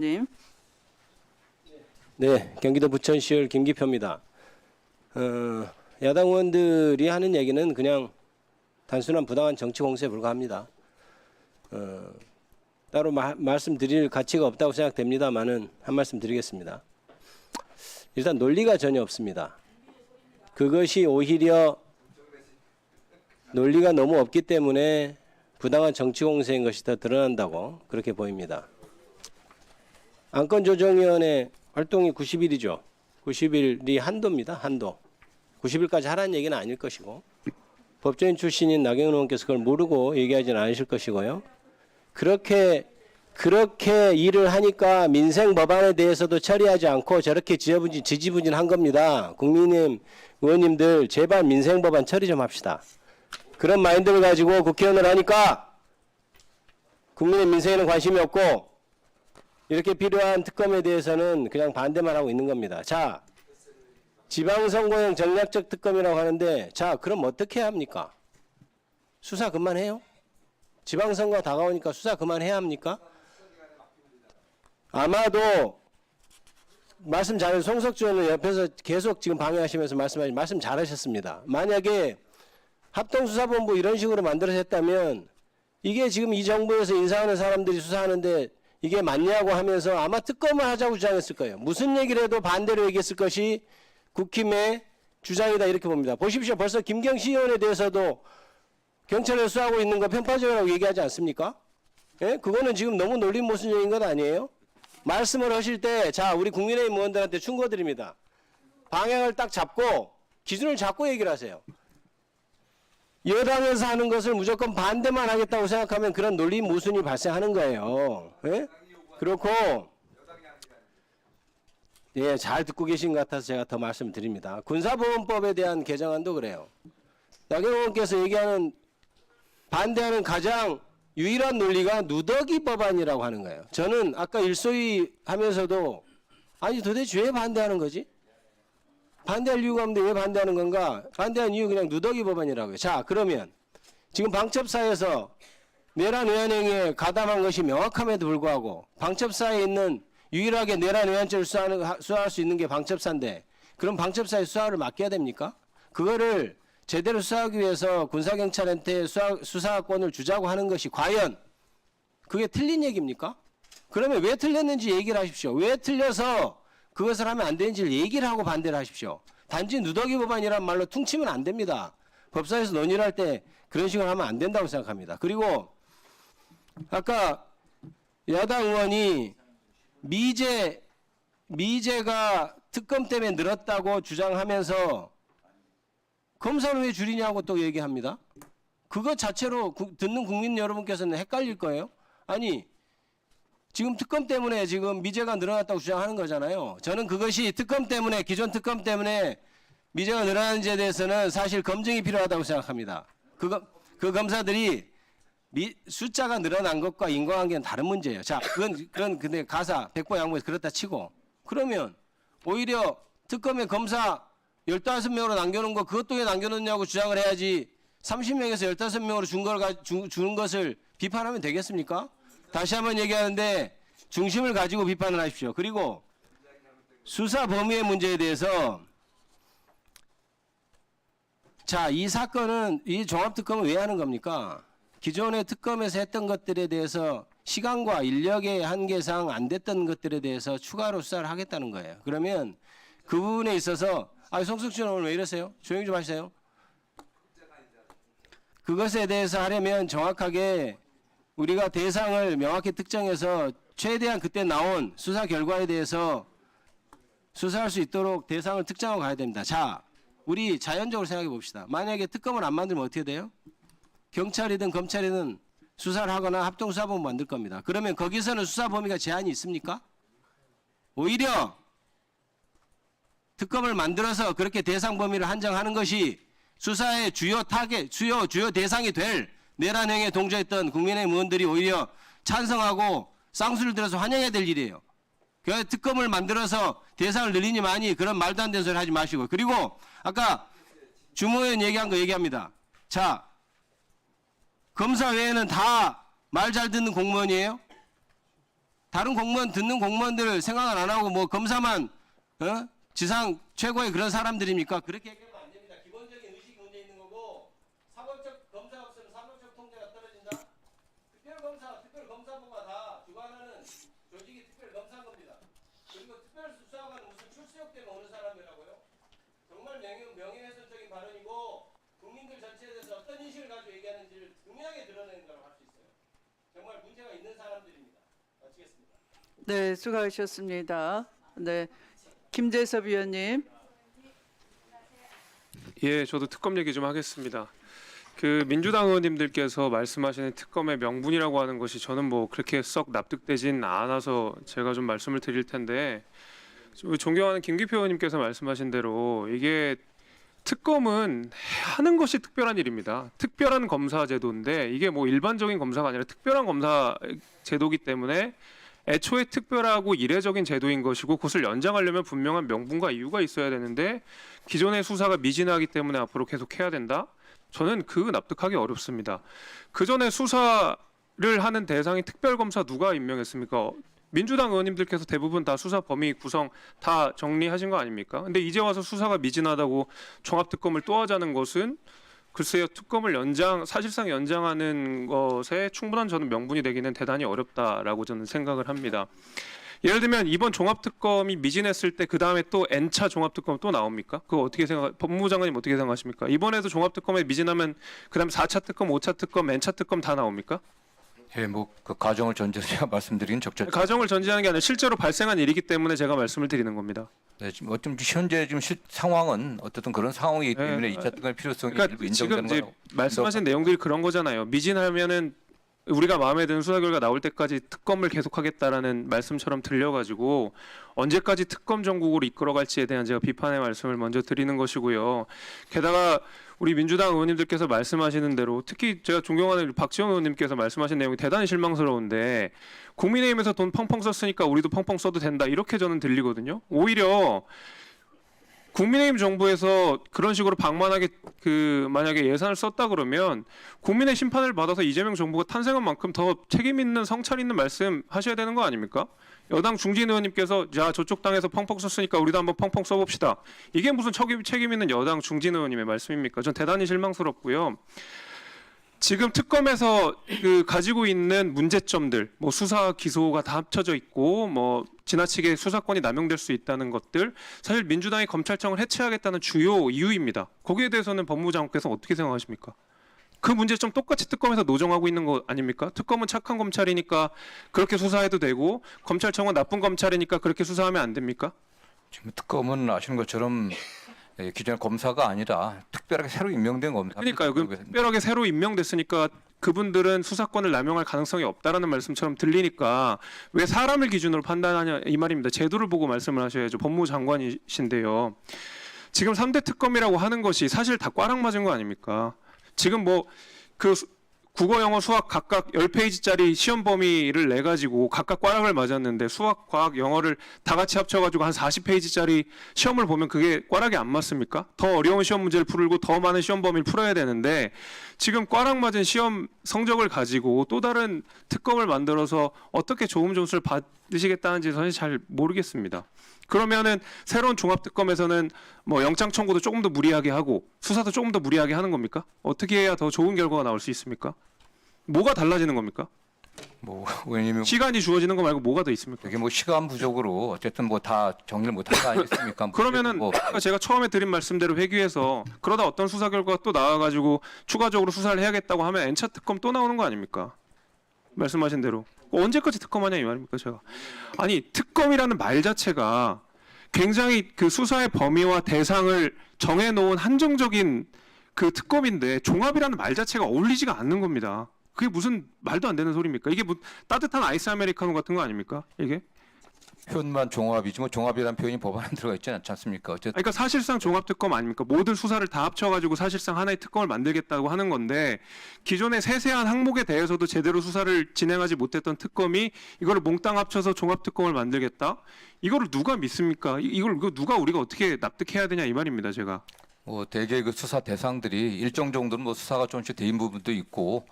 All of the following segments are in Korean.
님. 네, 경기도 부천시의회 김기표입니다. 야당 의원들이 하는 얘기는 그냥 단순한 부당한 정치 공세에 불과합니다. 따로 말씀드릴 가치가 없다고 생각됩니다만은 한 말씀 드리겠습니다. 일단 논리가 전혀 없습니다. 그것이 오히려 논리가 너무 없기 때문에 부당한 정치 공세인 것이 더 드러난다고 그렇게 보입니다. 안건조정위원회 활동이 90일이죠. 90일이 한도입니다. 한도. 90일까지 하라는 얘기는 아닐 것이고 법조인 출신인 나경원 의원께서 그걸 모르고 얘기하지는 않으실 것이고요. 그렇게 일을 하니까 민생 법안에 대해서도 처리하지 않고 저렇게 지지부진한 겁니다. 국민의힘 의원님들 제발 민생 법안 처리 좀 합시다. 그런 마인드를 가지고 국회의원을 하니까 국민의 민생에는 관심이 없고 이렇게 필요한 특검에 대해서는 그냥 반대만 하고 있는 겁니다. 자, 지방선거용 전략적 특검이라고 하는데 자, 그럼 어떻게 해야 합니까? 수사 그만해요? 지방선거 다가오니까 수사 그만해야 합니까? 아마도 말씀 잘해서 송석주 의원은 옆에서 계속 지금 방해하시면서 말씀 잘하셨습니다. 만약에 합동수사본부 이런 식으로 만들어서 했다면 이게 지금 이 정부에서 인사하는 사람들이 수사하는데 이게 맞냐고 하면서 아마 특검을 하자고 주장했을 거예요. 무슨 얘기를 해도 반대로 얘기했을 것이 국힘의 주장이다 이렇게 봅니다. 보십시오. 벌써 김경시 의원에 대해서도 경찰에 수사하고 있는 거 편파적이라고 얘기하지 않습니까? 예? 그거는 지금 너무 논리 모순적인 것 아니에요? 말씀을 하실 때 자, 우리 국민의힘 의원들한테 충고드립니다. 방향을 딱 잡고 기준을 잡고 얘기를 하세요. 여당에서 하는 것을 무조건 반대만 하겠다고 생각하면 그런 논리 모순이 발생하는 거예요. 예? 그렇고 예, 잘 듣고 계신 것 같아서 제가 더 말씀드립니다. 군사보건법에 대한 개정안도 그래요. 나경원 의원께서 얘기하는 반대하는 가장 유일한 논리가 누더기 법안이라고 하는 거예요. 저는 아까 일소위 하면서도 아니 도대체 왜 반대하는 거지? 반대할 이유가 없는데 왜 반대하는 건가? 반대한 이유 그냥 누더기 법안이라고요. 자, 그러면 지금 방첩사에서 내란 외환행위에 가담한 것이 명확함에도 불구하고 방첩사에 있는 유일하게 내란 외환죄를 수사할 수 있는 게 방첩사인데 그럼 방첩사의 수사를 맡겨야 됩니까? 그거를 제대로 수사하기 위해서 군사경찰한테 수사권을 주자고 하는 것이 과연 그게 틀린 얘기입니까? 그러면 왜 틀렸는지 얘기를 하십시오. 왜 틀려서 그것을 하면 안 되는지를 얘기를 하고 반대를 하십시오. 단지 누더기 법안이란 말로 퉁치면 안 됩니다. 법사에서 논의를 할 때 그런 식으로 하면 안 된다고 생각합니다. 그리고 아까 야당 의원이 미제가 특검 때문에 늘었다고 주장하면서 검사는 왜 줄이냐고 또 얘기합니다. 그것 자체로 듣는 국민 여러분께서는 헷갈릴 거예요. 아니 지금 특검 때문에 지금 미제가 늘어났다고 주장하는 거잖아요. 저는 그것이 특검 때문에 기존 특검 때문에 미제가 늘어나는지에 대해서는 사실 검증이 필요하다고 생각합니다. 그 검사들이 숫자가 늘어난 것과 인과관계는 다른 문제예요. 자, 그건 근데 가사 백보 양보해서 그렇다 치고 그러면 오히려 특검의 검사 15명으로 남겨놓은 거 그것도 왜 남겨놓냐고 주장을 해야지 30명에서 15명으로 주는 것을 비판하면 되겠습니까? 다시 한번 얘기하는데 중심을 가지고 비판을 하십시오. 그리고 수사 범위의 문제에 대해서 자, 이 사건은 이 종합특검은 왜 하는 겁니까? 기존의 특검에서 했던 것들에 대해서 시간과 인력의 한계상 안 됐던 것들에 대해서 추가로 수사를 하겠다는 거예요. 그러면 그 부분에 있어서 송석준 오늘 왜 이러세요? 조용히 좀 하세요. 그것에 대해서 하려면 정확하게 우리가 대상을 명확히 특정해서 최대한 그때 나온 수사 결과에 대해서 수사할 수 있도록 대상을 특정하고 가야 됩니다. 자, 우리 자연적으로 생각해 봅시다. 만약에 특검을 안 만들면 어떻게 돼요? 경찰이든 검찰이든 수사를 하거나 합동수사본부 만들 겁니다. 그러면 거기서는 수사 범위가 제한이 있습니까? 오히려 특검을 만들어서 그렇게 대상 범위를 한정하는 것이 수사의 주요 대상이 될 내란 행위에 동조했던 국민의힘 의원들이 오히려 찬성하고 쌍수를 들어서 환영해야 될 일이에요. 그래서 특검을 만들어서 대상을 늘리니 많이 그런 말도 안 되는 소리 하지 마시고. 그리고 아까 주모 의원 얘기한 거 얘기합니다. 자, 검사 외에는 다 말 잘 듣는 공무원이에요? 다른 공무원 듣는 공무원들 생각을 안 하고 뭐 검사만 지상 최고의 그런 사람들입니까? 그렇게 얘기하면 안 됩니다. 기본적인 의식 문제 있는 거고 사법적 검사 없으면 사법적 통제가 떨어진다. 특별검사부가 다 주관하는 조직이 특별검사인 겁니다. 그리고 특별수사관은 무슨 출세역 때문에 오는 사람이라고요? 정말 명예훼손적인 발언이고 국민들 전체에 대해서 어떤 인식을 가지고 얘기하는지를 분명하게 드러내는 거라고 할 수 있어요. 정말 문제가 있는 사람들입니다. 마치겠습니다. 네, 수고하셨습니다. 네, 김재섭 위원님. 예, 저도 특검 얘기 좀 하겠습니다. 그 민주당 의원님들께서 말씀하시는 특검의 명분이라고 하는 것이 저는 뭐 그렇게 썩 납득되진 않아서 제가 좀 말씀을 드릴 텐데, 존경하는 김기표 의원님께서 말씀하신 대로 이게 특검은 하는 것이 특별한 일입니다. 특별한 검사 제도인데 이게 뭐 일반적인 검사가 아니라 특별한 검사 제도이기 때문에 애초에 특별하고 이례적인 제도인 것이고 그것을 연장하려면 분명한 명분과 이유가 있어야 되는데 기존의 수사가 미진하기 때문에 앞으로 계속 해야 된다? 저는 그거 납득하기 어렵습니다. 그 전에 수사를 하는 대상이 특별검사 누가 임명했습니까? 민주당 의원님들께서 대부분 다 수사 범위 구성 다 정리하신 거 아닙니까? 근데 이제 와서 수사가 미진하다고 종합특검을 또 하자는 것은 글쎄요, 특검을 사실상 연장하는 것에 충분한 저는 명분이 되기는 대단히 어렵다라고 저는 생각을 합니다. 예를 들면 이번 종합특검이 미진했을 때 그 다음에 또 N차 종합특검 또 나옵니까? 그거 어떻게 법무부 장관님 어떻게 생각하십니까? 이번에도 종합특검에 미진하면 그 다음 4차 특검, 5차 특검, N차 특검 다 나옵니까? 예, 뭐 그 가정을 전제해서 제가 말씀드리긴 적절히. 가정을 전제하는 게 아니라 실제로 발생한 일이기 때문에 제가 말씀을 드리는 겁니다. 네, 지금 어쩜 현재 지금 상황은 어쨌든 그런 상황이기 때문에 네. 2차 특검의 필요성이 그러니까 일부 지금 인정되는 이제 거라고. 말씀하신 내용들이 그런 거잖아요. 미진하면은 우리가 마음에 드는 수사 결과 나올 때까지 특검을 계속하겠다라는 말씀처럼 들려가지고 언제까지 특검 정국으로 이끌어갈지에 대한 제가 비판의 말씀을 먼저 드리는 것이고요. 게다가 우리 민주당 의원님들께서 말씀하시는 대로 특히 제가 존경하는 박지원 의원님께서 말씀하신 내용이 대단히 실망스러운데 국민의힘에서 돈 펑펑 썼으니까 우리도 펑펑 써도 된다 이렇게 저는 들리거든요. 오히려 국민의힘 정부에서 그런 식으로 방만하게 만약에 예산을 썼다 그러면 국민의 심판을 받아서 이재명 정부가 탄생한 만큼 더 책임 있는 성찰 있는 말씀 하셔야 되는 거 아닙니까? 여당 중진 의원님께서 야 저쪽 당에서 펑펑 썼으니까 우리도 한번 펑펑 써봅시다. 이게 무슨 책임 있는 여당 중진 의원님의 말씀입니까? 전 대단히 실망스럽고요. 지금 특검에서 가지고 있는 문제점들, 뭐 수사 기소가 다 합쳐져 있고, 뭐 지나치게 수사권이 남용될 수 있다는 것들, 사실 민주당이 검찰청을 해체하겠다는 주요 이유입니다. 거기에 대해서는 법무부 장관께서 어떻게 생각하십니까? 그 문제점 똑같이 특검에서 노정하고 있는 거 아닙니까? 특검은 착한 검찰이니까 그렇게 수사해도 되고, 검찰청은 나쁜 검찰이니까 그렇게 수사하면 안 됩니까? 지금 특검은 아시는 것처럼 기존의 검사가 아니라 특별하게 새로 임명된 검사. 그러니까요. 특별하게 새로 임명됐으니까 그분들은 수사권을 남용할 가능성이 없다라는 말씀처럼 들리니까 왜 사람을 기준으로 판단하냐 이 말입니다. 제도를 보고 말씀을 하셔야죠. 법무부 장관이신데요. 지금 3대 특검이라고 하는 것이 사실 다 꽈락 맞은 거 아닙니까? 지금 뭐 국어, 영어, 수학 각각 10페이지짜리 시험 범위를 내가지고 각각 꽈락을 맞았는데 수학, 과학, 영어를 다 같이 합쳐가지고 한 40페이지짜리 시험을 보면 그게 꽈락이 안 맞습니까? 더 어려운 시험 문제를 풀고 더 많은 시험 범위를 풀어야 되는데 지금 꽈락 맞은 시험 성적을 가지고 또 다른 특검을 만들어서 어떻게 좋은 점수를 받으시겠다는지 사실 잘 모르겠습니다. 그러면은 새로운 종합특검에서는 뭐 영장 청구도 조금 더 무리하게 하고 수사도 조금 더 무리하게 하는 겁니까? 어떻게 해야 더 좋은 결과가 나올 수 있습니까? 뭐가 달라지는 겁니까? 뭐 의원님이 시간이 주어지는 거 말고 뭐가 더 있습니까? 이게 뭐 시간 부족으로 어쨌든 뭐 다 정리를 못한 거 아니겠습니까? 그러면은 뭐 아까 제가 처음에 드린 말씀대로 회귀해서 그러다 어떤 수사 결과가 또 나와가지고 추가적으로 수사를 해야겠다고 하면 N차 특검 또 나오는 거 아닙니까? 말씀하신 대로 언제까지 특검하냐 이 말입니까 제가. 아니 특검이라는 말 자체가 굉장히 그 수사의 범위와 대상을 정해놓은 한정적인 그 특검인데 종합이라는 말 자체가 어울리지가 않는 겁니다. 그게 무슨 말도 안 되는 소리입니까? 이게 뭐 따뜻한 아이스 아메리카노 같은 거 아닙니까? 이게? 표현만 종합이지 뭐 종합이라는 표현이 법안에 들어가 있지 않지 않습니까? 어쨌든 그러니까 사실상 종합특검 아닙니까? 모든 수사를 다 합쳐가지고 사실상 하나의 특검을 만들겠다고 하는 건데 기존의 세세한 항목에 대해서도 제대로 수사를 진행하지 못했던 특검이 이거를 몽땅 합쳐서 종합특검을 만들겠다? 이거를 누가 믿습니까? 이걸 누가 우리가 어떻게 납득해야 되냐 이 말입니다 제가. 대개 그 수사 대상들이 일정 정도는 수사가 조금씩 돼인 부분도 있고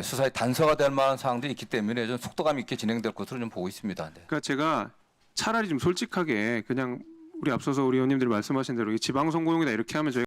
수사의 단서가 될 만한 사항들이 있기 때문에 좀 속도감 있게 진행될 것으로 좀 보고 있습니다. 네. 그러니까 제가 차라리 좀 솔직하게 그냥 우리 앞서서 우리 의원님들이 말씀하신 대로 이 지방선거용이다 이렇게 하면 저희